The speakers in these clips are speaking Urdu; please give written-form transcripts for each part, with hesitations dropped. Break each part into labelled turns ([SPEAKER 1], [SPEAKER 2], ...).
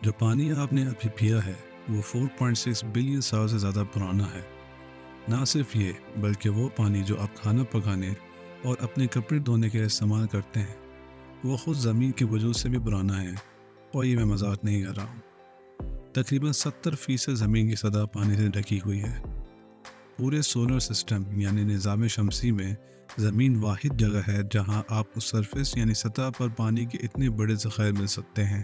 [SPEAKER 1] جو پانی آپ نے ابھی پیا ہے وہ 4.6 بلین سال سے زیادہ پرانا ہے۔ نہ صرف یہ بلکہ وہ پانی جو آپ کھانا پکانے اور اپنے کپڑے دھونے کے لیے استعمال کرتے ہیں وہ خود زمین کے وجود سے بھی پرانا ہے، اور یہ میں مذاق نہیں کر رہا ہوں۔ تقریباً 70% زمین کی سطح پانی سے ڈھکی ہوئی ہے۔ پورے سولر سسٹم یعنی نظام شمسی میں زمین واحد جگہ ہے جہاں آپ کو سرفیس یعنی سطح پر پانی کے اتنے بڑے ذخائر مل سکتے ہیں۔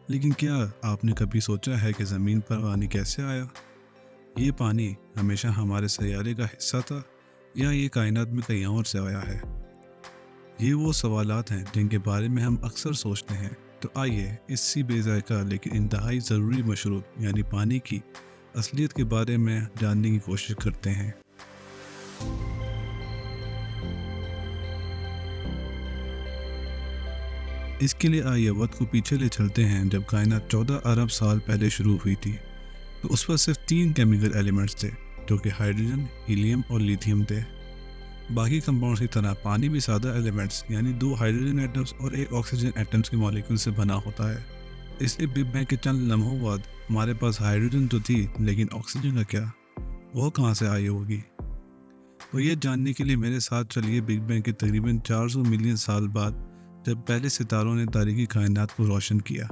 [SPEAKER 1] لیکن کیا آپ نے کبھی سوچا ہے کہ زمین پر پانی کیسے آیا؟ یہ پانی ہمیشہ ہمارے سیارے کا حصہ تھا یا یہ کائنات میں کہیں اور سے آیا ہے؟ یہ وہ سوالات ہیں جن کے بارے میں ہم اکثر سوچتے ہیں۔ تو آئیے اس سی بے ذائقہ لیکن انتہائی ضروری مشروب یعنی پانی کی اصلیت کے بارے میں جاننے کی کوشش کرتے ہیں۔ اس کے لیے آئیے وقت کو پیچھے لے چلتے ہیں جب کائنات 14 ارب سال پہلے شروع ہوئی تھی، تو اس پر صرف 3 کیمیکل ایلیمنٹس تھے جو کہ ہائیڈروجن، ہیلیم اور لیتھیم تھے۔ باقی کمپاؤنڈز کی طرح پانی بھی سادہ ایلیمنٹس یعنی 2 ہائیڈروجن ایٹمز اور 1 آکسیجن ایٹمز کے مالیکول سے بنا ہوتا ہے۔ اس لیے بگ بینگ کے چند لمحوں بعد ہمارے پاس ہائیڈروجن تو تھی، لیکن آکسیجن کا کیا؟ وہ کہاں سے آئی ہوگی؟ تو یہ جاننے کے لیے میرے ساتھ چلیے بگ بینگ کے تقریباً 400 ملین سال بعد، جب پہلے ستاروں نے تاریکی کائنات کو روشن کیا۔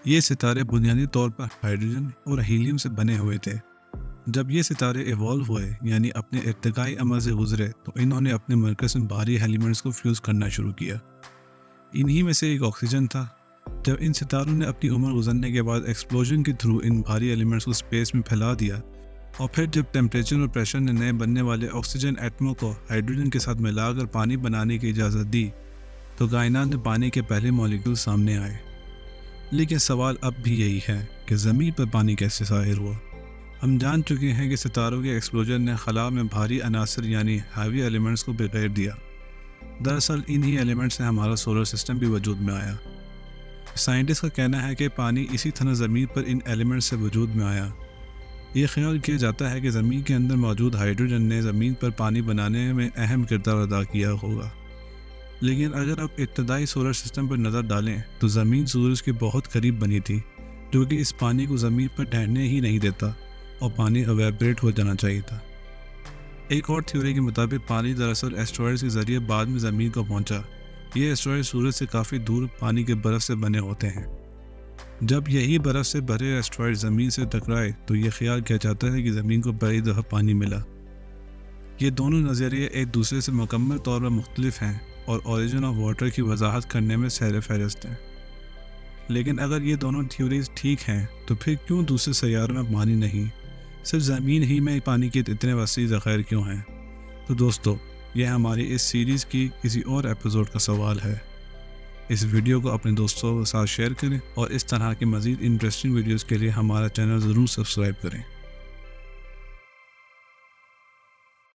[SPEAKER 1] یہ ستارے بنیادی طور پر ہائیڈروجن اور ہیلیم سے بنے ہوئے تھے۔ جب یہ ستارے ایوالو ہوئے یعنی اپنے ارتقائی عمل سے گزرے تو انہوں نے اپنے مرکز میں بھاری ایلیمنٹس کو فیوز کرنا شروع کیا۔ انہی میں سے ایک آکسیجن تھا۔ جب ان ستاروں نے اپنی عمر گزرنے کے بعد ایکسپلوژن کے تھرو ان بھاری ایلیمنٹس کو اسپیس میں پھیلا دیا، اور پھر جب ٹیمپریچر اور پریشر نے نئے بننے والے آکسیجن ایٹموں کو ہائیڈروجن کے ساتھ ملا کر پانی بنانے کی اجازت دی، تو کائنات میں پانی کے پہلے مالیکول سامنے آئے۔ لیکن سوال اب بھی یہی ہے کہ زمین پر پانی کیسے ظاہر ہوا؟ ہم جان چکے ہیں کہ ستاروں کے ایکسپلوژن نے خلا میں بھاری عناصر یعنی ہیوی ایلیمنٹس کو بغیر دیا۔ دراصل انہی ایلیمنٹس سے ہمارا سولر سسٹم بھی وجود میں آیا۔ سائنٹسٹ کا کہنا ہے کہ پانی اسی طرح زمین پر ان ایلیمنٹس سے وجود میں آیا۔ یہ خیال کیا جاتا ہے کہ زمین کے اندر موجود ہائیڈروجن نے زمین پر پانی بنانے میں اہم کردار ادا کیا ہوگا۔ لیکن اگر آپ ابتدائی سولر سسٹم پر نظر ڈالیں تو زمین سورج کے بہت قریب بنی تھی، جو کہ اس پانی کو زمین پر ٹھہرنے ہی نہیں دیتا اور پانی ایویپریٹ ہو جانا چاہیے تھا۔ ایک اور تھیوری کے مطابق پانی دراصل ایسٹرائڈز کے ذریعے بعد میں زمین کو پہنچا۔ یہ ایسٹرائڈ سورج سے کافی دور پانی کے برف سے بنے ہوتے ہیں۔ جب یہی برف سے بھرے ایسٹرائڈ زمین سے ٹکرائے تو یہ خیال کیا جاتا ہے کہ زمین کو پہلی دفعہ پانی ملا۔ یہ دونوں نظریے ایک دوسرے سے مکمل طور پر مختلف ہیں اور اوریجن آف واٹر کی وضاحت کرنے میں سیر فہرست ہیں۔ لیکن اگر یہ دونوں تھیوریز ٹھیک ہیں تو پھر کیوں دوسرے سیاروں میں پانی نہیں؟ صرف زمین ہی میں پانی کے اتنے وسیع ذخائر کیوں ہیں؟ تو دوستو، یہ ہماری اس سیریز کی کسی اور ایپیسوڈ کا سوال ہے۔ اس ویڈیو کو اپنے دوستوں کے ساتھ شیئر کریں اور اس طرح کی مزید انٹرسٹنگ ویڈیوز کے لیے ہمارا چینل ضرور سبسکرائب کریں۔